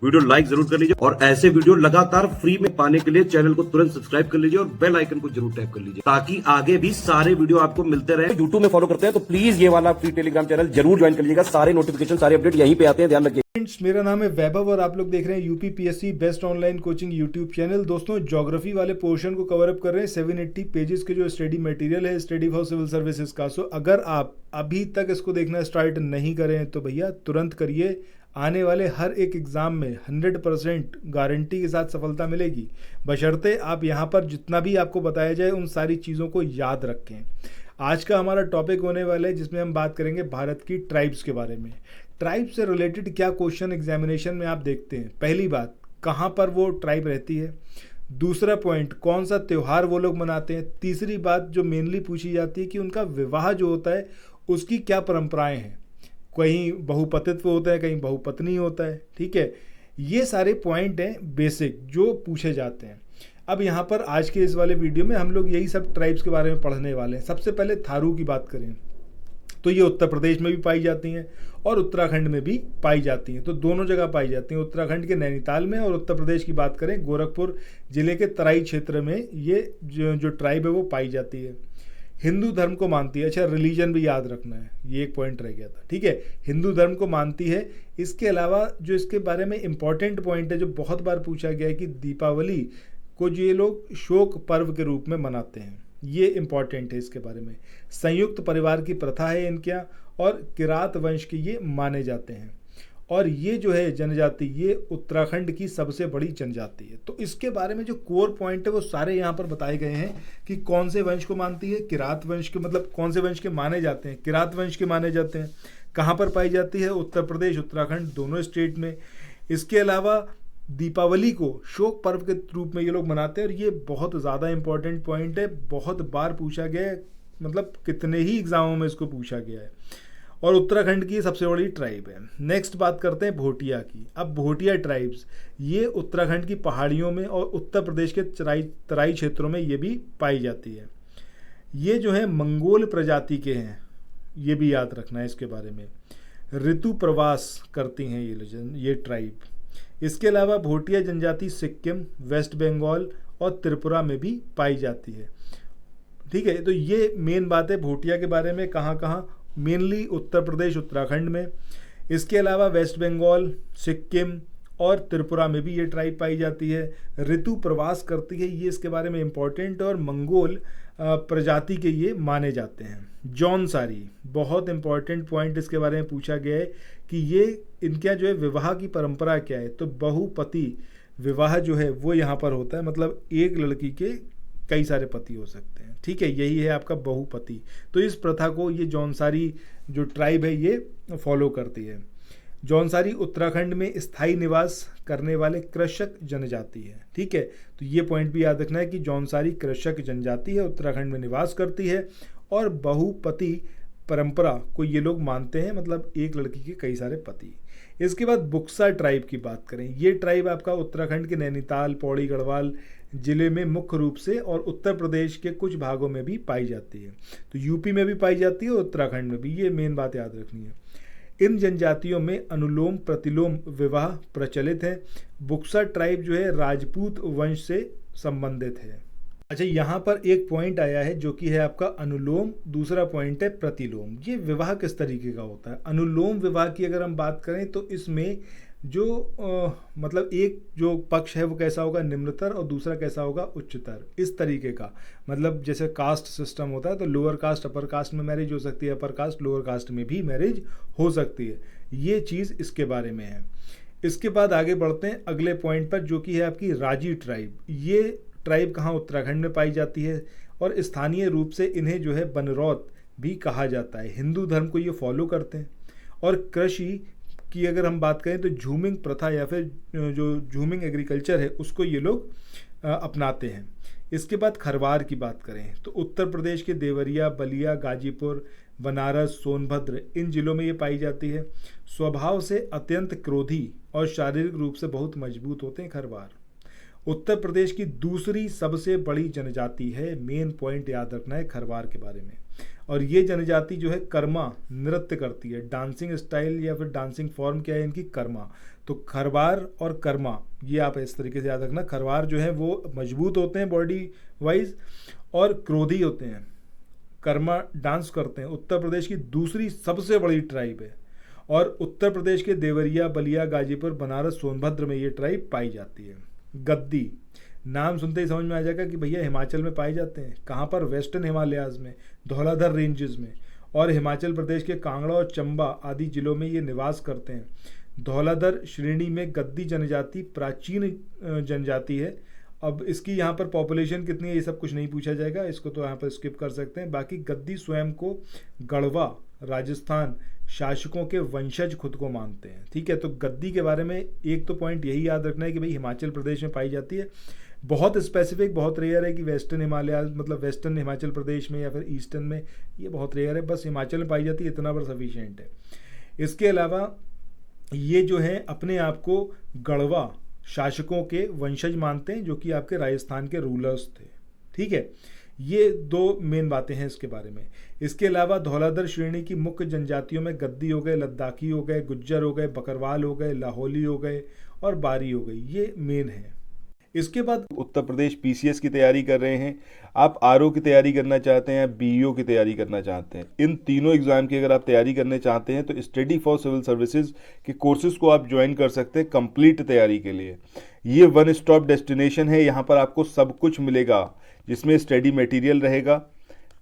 Video like जरूर कर लीजिए और ऐसे वीडियो लगातार फ्री में पाने के लिए चैनल को तुरंत सब्सक्राइब कर लीजिए और बेल आइकन को जरूर टैप कर लीजिए ताकि आगे भी सारे वीडियो आपको मिलते रहे। यूट्यूब में फॉलो करते हैं तो प्लीज ये वाला फ्री टेलीग्राम चैनल जरूर ज्वाइन कर लीजिएगा। सारे नोटिफिकेशन सारे अपडेट यहीं पे आते हैं, ध्यान रखिए। मेरा नाम है वैभव और आप लोग देख रहे हैं UPPSC best online coaching YouTube channel. दोस्तों, ज्योग्राफी वाले पोर्शन को कवर अप कर रहे हैं 780 पेजेस के जो स्टडी मटेरियल है स्टडी फॉर सिविल सर्विसेज का। सो अगर आप अभी तक इसको देखना स्टार्ट नहीं करें तो भैया तुरंत करिए। आने वाले हर एक एग्ज़ाम में 100% गारंटी के साथ सफलता मिलेगी, बशर्ते आप यहाँ पर जितना भी आपको बताया जाए उन सारी चीज़ों को याद रखें। आज का हमारा टॉपिक होने वाला है जिसमें हम बात करेंगे भारत की ट्राइब्स के बारे में। ट्राइब से रिलेटेड क्या क्वेश्चन एग्जामिनेशन में आप देखते हैं। पहली बात, कहाँ पर वो ट्राइब रहती है। दूसरा पॉइंट, कौन सा त्यौहार वो लोग मनाते हैं। तीसरी बात जो मेनली पूछी जाती है कि उनका विवाह जो होता है उसकी क्या परंपराएं हैं। कहीं बहुपतित्व होता है, कहीं बहुपत्नी होता है। ठीक है, ये सारे पॉइंट हैं बेसिक जो पूछे जाते हैं। अब यहाँ पर आज के इस वाले वीडियो में हम लोग यही सब ट्राइब्स के बारे में पढ़ने वाले हैं। सबसे पहले थारू की बात करें तो ये उत्तर प्रदेश में भी पाई जाती हैं और उत्तराखंड में भी पाई जाती हैं। तो दोनों जगह पाई जाती हैं, उत्तराखंड के नैनीताल में और उत्तर प्रदेश की बात करें गोरखपुर जिले के तराई क्षेत्र में ये जो ट्राइब है वो पाई जाती है। हिंदू धर्म को मानती है। अच्छा, रिलीजन भी याद रखना है, ये एक पॉइंट रह गया था। ठीक है, हिंदू धर्म को मानती है। इसके अलावा जो इसके बारे में इंपॉर्टेंट पॉइंट है जो बहुत बार पूछा गया है कि दीपावली को जो ये लोग शोक पर्व के रूप में मनाते हैं, ये इंपॉर्टेंट है इसके बारे में। संयुक्त परिवार की प्रथा है इनके यहाँ और किरात वंश के ये माने जाते हैं। और ये जो है जनजाति, ये उत्तराखंड की सबसे बड़ी जनजाति है। तो इसके बारे में जो कोर पॉइंट है वो सारे यहाँ पर बताए गए हैं कि कौन से वंश को मानती है। किरात वंश के, मतलब कौन से वंश के माने जाते हैं, किरात वंश के माने जाते हैं। कहाँ पर पाई जाती है, उत्तर प्रदेश उत्तराखंड दोनों स्टेट में। इसके अलावा दीपावली को शोक पर्व के रूप में ये लोग मनाते हैं और ये बहुत ज़्यादा इंपॉर्टेंट पॉइंट है, बहुत बार पूछा गया है, मतलब कितने ही एग्जामों में इसको पूछा गया है। और उत्तराखंड की सबसे बड़ी ट्राइब है। नेक्स्ट बात करते हैं भोटिया की। अब भोटिया ट्राइब्स ये उत्तराखंड की पहाड़ियों में और उत्तर प्रदेश के तराई क्षेत्रों में ये भी पाई जाती है। ये जो है मंगोल प्रजाति के हैं, ये भी याद रखना है इसके बारे में। ऋतु प्रवास करती हैं ये ट्राइब। इसके अलावा भोटिया जनजाति सिक्किम, वेस्ट बंगाल और त्रिपुरा में भी पाई जाती है। ठीक है, तो ये मेन बात है भोटिया के बारे में। कहाँ कहाँ, मेनली उत्तर प्रदेश उत्तराखंड में। इसके अलावा वेस्ट बंगाल, सिक्किम और त्रिपुरा में भी ये ट्राइब पाई जाती है। ऋतु प्रवास करती है, ये इसके बारे में इम्पॉर्टेंट। और मंगोल प्रजाति के ये माने जाते हैं। जौनसारी, बहुत इंपॉर्टेंट पॉइंट इसके बारे में पूछा गया है कि ये इनका जो है विवाह की परंपरा क्या है। तो बहुपति विवाह जो है वो यहाँ पर होता है, मतलब एक लड़की के कई सारे पति हो सकते हैं। ठीक है, यही है आपका बहुपति। तो इस प्रथा को ये जौनसारी जो ट्राइब है ये फॉलो करती है। जौनसारी उत्तराखंड में स्थायी निवास करने वाले कृषक जनजाति है। ठीक है, तो ये पॉइंट भी याद रखना है कि जौनसारी कृषक जनजाति है, उत्तराखंड में निवास करती है और बहुपति परंपरा को ये लोग मानते हैं, मतलब एक लड़की के कई सारे पति। इसके बाद बुक्सा ट्राइब की बात करें। ये ट्राइब आपका उत्तराखंड के नैनीताल, पौड़ी गढ़वाल जिले में मुख्य रूप से और उत्तर प्रदेश के कुछ भागों में भी पाई जाती है। तो यूपी में भी पाई जाती है और उत्तराखंड में भी, ये मेन बात याद रखनी है। इन जनजातियों में अनुलोम प्रतिलोम विवाह प्रचलित है। बुक्सा ट्राइब जो है राजपूत वंश से संबंधित है। अच्छा, यहाँ पर एक पॉइंट आया है जो कि है आपका अनुलोम, दूसरा पॉइंट है प्रतिलोम। ये विवाह किस तरीके का होता है। अनुलोम विवाह की अगर हम बात करें तो इसमें जो मतलब एक जो पक्ष है वो कैसा होगा, निम्नतर, और दूसरा कैसा होगा, उच्चतर। इस तरीके का, मतलब जैसे कास्ट सिस्टम होता है तो लोअर कास्ट अपर कास्ट में मैरिज हो सकती है, अपर कास्ट लोअर कास्ट में भी मैरिज हो सकती है। ये चीज़ इसके बारे में है। इसके बाद आगे बढ़ते हैं अगले पॉइंट पर जो कि है आपकी राजी ट्राइब। ये ट्राइब कहाँ, उत्तराखंड में पाई जाती है और स्थानीय रूप से इन्हें जो है बनरौत भी कहा जाता है। हिंदू धर्म को ये फॉलो करते हैं और कृषि की अगर हम बात करें तो झूमिंग प्रथा या फिर जो झूमिंग एग्रीकल्चर है उसको ये लोग अपनाते हैं। इसके बाद खरवार की बात करें तो उत्तर प्रदेश के देवरिया, बलिया, गाजीपुर, बनारस, सोनभद्र इन जिलों में ये पाई जाती है। स्वभाव से अत्यंत क्रोधी और शारीरिक रूप से बहुत मजबूत होते हैं खरवार। उत्तर प्रदेश की दूसरी सबसे बड़ी जनजाति है। मेन पॉइंट याद रखना है खरवार के बारे में। और ये जनजाति जो है कर्मा नृत्य करती है। डांसिंग स्टाइल या फिर डांसिंग फॉर्म क्या है इनकी, कर्मा। तो खरवार और कर्मा ये आप इस तरीके से याद रखना। खरवार जो है वो मजबूत होते हैं बॉडी वाइज और क्रोधी होते हैं। कर्मा डांस करते हैं। उत्तर प्रदेश की दूसरी सबसे बड़ी ट्राइब है और उत्तर प्रदेश के देवरिया, बलिया, गाजीपुर, बनारस, सोनभद्र में ये ट्राइब पाई जाती है। गद्दी नाम सुनते ही समझ में आ जाएगा कि भैया हिमाचल में पाए जाते हैं। कहाँ पर? वेस्टर्न हिमालयाज में, धौलाधर रेंजेस में, और हिमाचल प्रदेश के कांगड़ा और चंबा आदि जिलों में ये निवास करते हैं। धौलाधर श्रेणी में गद्दी जनजाति प्राचीन जनजाति है। अब इसकी यहाँ पर पॉपुलेशन कितनी है ये सब कुछ नहीं पूछा जाएगा, इसको तो यहाँ पर स्किप कर सकते हैं। बाकी गद्दी स्वयं को गढ़वा, राजस्थान शासकों के वंशज खुद को मानते हैं। ठीक है, तो गद्दी के बारे में एक तो पॉइंट यही याद रखना है कि भाई हिमाचल प्रदेश में पाई जाती है। बहुत स्पेसिफिक, बहुत रेयर है कि वेस्टर्न हिमालय मतलब वेस्टर्न हिमाचल प्रदेश में या फिर ईस्टर्न में, ये बहुत रेयर है। बस हिमाचल में पाई जाती है, इतना पर सफिशिएंट है। इसके अलावा ये जो है अपने आप को गढ़वा शासकों के वंशज मानते हैं जो कि आपके राजस्थान के रूलर्स थे। ठीक है, ये दो मेन बातें हैं इसके बारे में। इसके अलावा धौलाधर श्रेणी की मुख्य जनजातियों में गद्दी हो गए, लद्दाखी हो गए, गुज्जर हो गए, बकरवाल हो गए, लाहौली हो गए और बारी हो गई, ये मेन है। इसके बाद उत्तर प्रदेश पीसीएस की तैयारी कर रहे हैं, आप आरओ की तैयारी करना चाहते हैं, बीईओ की तैयारी करना चाहते हैं, इन तीनों एग्जाम की अगर आप तैयारी करने चाहते हैं तो स्टडी फॉर सिविल सर्विसेज के कोर्सेज को आप ज्वाइन कर सकते हैं कंप्लीट तैयारी के लिए। ये वन स्टॉप डेस्टिनेशन है, यहाँ पर आपको सब कुछ मिलेगा, जिसमें स्टडी मटेरियल रहेगा,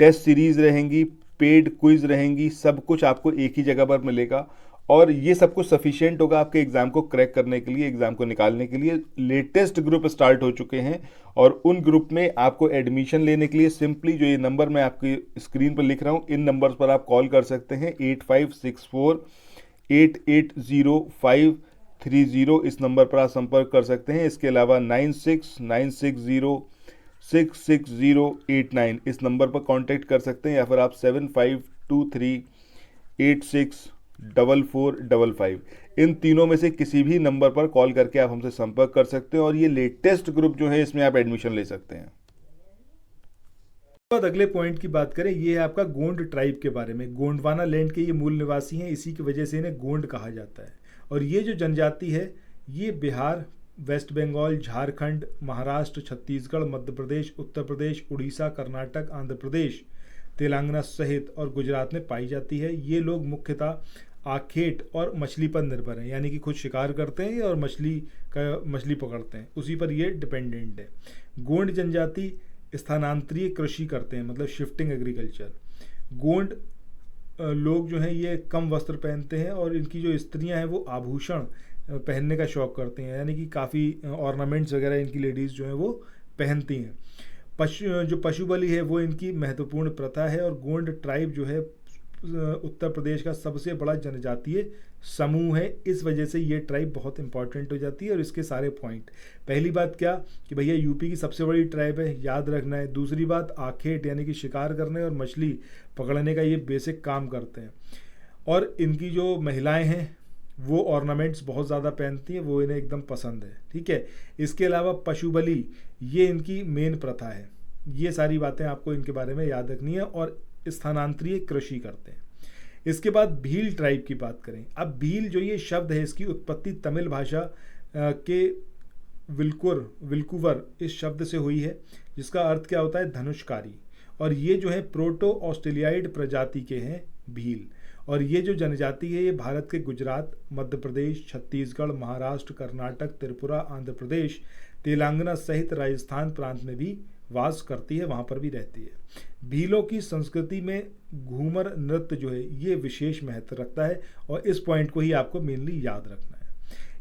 टेस्ट सीरीज रहेंगी, पेड क्विज रहेंगी, सब कुछ आपको एक ही जगह पर मिलेगा और ये सब कुछ सफिशिएंट होगा आपके एग्जाम को क्रैक करने के लिए, एग्जाम को निकालने के लिए। लेटेस्ट ग्रुप स्टार्ट हो चुके हैं और उन ग्रुप में आपको एडमिशन लेने के लिए सिंपली जो ये नंबर मैं आपकी स्क्रीन पर लिख रहा हूँ, इन नंबर्स पर आप कॉल कर सकते हैं। 8564-880530 इस नंबर पर आप संपर्क कर सकते हैं। इसके अलावा 9696066089 इस नंबर पर कांटेक्ट कर सकते हैं, या फिर आप 7523864455 इन तीनों में से किसी भी नंबर पर कॉल करके आप हमसे संपर्क कर सकते हैं और ये लेटेस्ट ग्रुप जो है इसमें आप एडमिशन ले सकते हैं। बाद अगले पॉइंट की बात करें, ये है आपका गोंड ट्राइब के बारे में। गोंडवाना लैंड के ये मूल निवासी हैं, इसी की वजह से इन्हें गोंड कहा जाता है। और ये जो जनजाति है ये बिहार, वेस्ट बंगाल, झारखंड, महाराष्ट्र, छत्तीसगढ़, मध्य प्रदेश, उत्तर प्रदेश, उड़ीसा, कर्नाटक, आंध्र प्रदेश, तेलंगाना सहित और गुजरात में पाई जाती है। ये लोग मुख्यतः आखेट और मछली पर निर्भर हैं, यानी कि खुद शिकार करते हैं और मछली पकड़ते हैं, उसी पर ये डिपेंडेंट है। गोंड जनजाति स्थानांतरीय कृषि करते हैं, मतलब शिफ्टिंग एग्रीकल्चर। गोंड लोग जो हैं ये कम वस्त्र पहनते हैं और इनकी जो स्त्रियां हैं वो आभूषण पहनने का शौक करते हैं, यानी कि काफ़ी ऑर्नामेंट्स वगैरह इनकी लेडीज़ जो हैं वो पहनती हैं। जो पशु बलि है वो इनकी महत्वपूर्ण प्रथा है। और गोंड ट्राइब जो है उत्तर प्रदेश का सबसे बड़ा जनजातीय समूह है, इस वजह से ये ट्राइब बहुत इंपॉर्टेंट हो जाती है। और इसके सारे पॉइंट, पहली बात क्या कि भैया यूपी की सबसे बड़ी ट्राइब है, याद रखना है। दूसरी बात आखेट यानी कि शिकार करने और मछली पकड़ने का ये बेसिक काम करते हैं। और इनकी जो महिलाएं हैं वो ऑर्नामेंट्स बहुत ज़्यादा पहनती हैं, वो इन्हें एकदम पसंद है। ठीक है, इसके अलावा पशु बलि ये इनकी मेन प्रथा है। ये सारी बातें आपको इनके बारे में याद रखनी है। और स्थानांतरीय कृषि करते हैं। इसके बाद भील ट्राइब की बात करें। अब भील जो ये शब्द है इसकी उत्पत्ति तमिल भाषा के विल्कुवर इस शब्द से हुई है, जिसका अर्थ क्या होता है, धनुषकारी। और ये जो है प्रोटो ऑस्ट्रेलियाइड प्रजाति के हैं भील। और ये जो जनजाति है ये भारत के गुजरात, मध्य प्रदेश, छत्तीसगढ़, महाराष्ट्र, कर्नाटक, त्रिपुरा, आंध्र प्रदेश, तेलंगाना सहित राजस्थान प्रांत में भी वास करती है, वहाँ पर भी रहती है। भीलों की संस्कृति में घूमर नृत्य जो है ये विशेष महत्व रखता है और इस पॉइंट को ही आपको मेनली याद रखना है।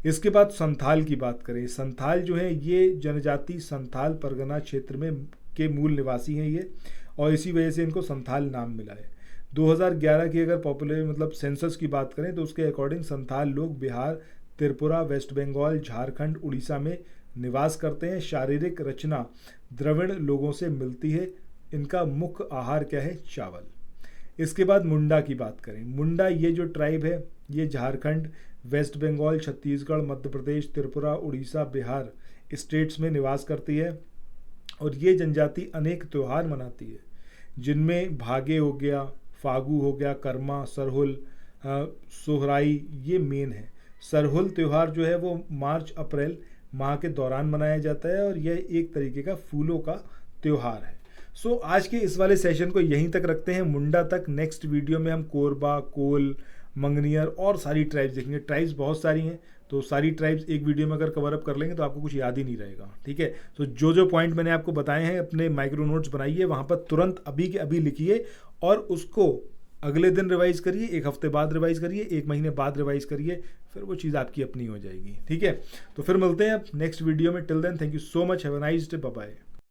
इसके बाद संथाल की बात करें। संथाल जो है ये जनजाति संथाल परगना क्षेत्र में के मूल निवासी हैं ये, और इसी वजह से इनको संथाल नाम मिला है। 2011 की अगर पॉपुलर सेंसस की बात करें तो उसके अकॉर्डिंग संथाल लोग बिहार, त्रिपुरा, वेस्ट बंगाल, झारखंड, उड़ीसा में निवास करते हैं। शारीरिक रचना द्रविड़ लोगों से मिलती है। इनका मुख्य आहार क्या है, चावल। इसके बाद मुंडा की बात करें। मुंडा ये जो ट्राइब है ये झारखंड, वेस्ट बंगाल, छत्तीसगढ़, मध्य प्रदेश, त्रिपुरा, उड़ीसा, बिहार स्टेट्स में निवास करती है। और ये जनजाति अनेक त्यौहार मनाती है, जिनमें भागे हो गया, फागू हो गया, कर्मा, सरहुल, सोहराई, ये मेन है। सरहुल त्यौहार जो है वो मार्च अप्रैल माह के दौरान मनाया जाता है और यह एक तरीके का फूलों का त्यौहार है। सो आज के इस वाले सेशन को यहीं तक रखते हैं, मुंडा तक। नेक्स्ट वीडियो में हम कोरबा, कोल, मंगनियर और सारी ट्राइब्स देखेंगे। ट्राइब्स बहुत सारी हैं, तो सारी ट्राइब्स एक वीडियो में अगर कवर अप कर लेंगे तो आपको कुछ याद ही नहीं रहेगा, ठीक है। तो जो जो पॉइंट मैंने आपको बताए हैं अपने माइक्रो नोट्स बनाइए, वहाँ पर तुरंत अभी के अभी लिखिए और उसको अगले दिन रिवाइज करिए, एक हफ्ते बाद रिवाइज करिए, एक महीने बाद रिवाइज करिए, फिर वो चीज़ आपकी अपनी हो जाएगी, ठीक है। तो फिर मिलते हैं नेक्स्ट वीडियो में। Till then thank you so much, have a nice day, bye bye.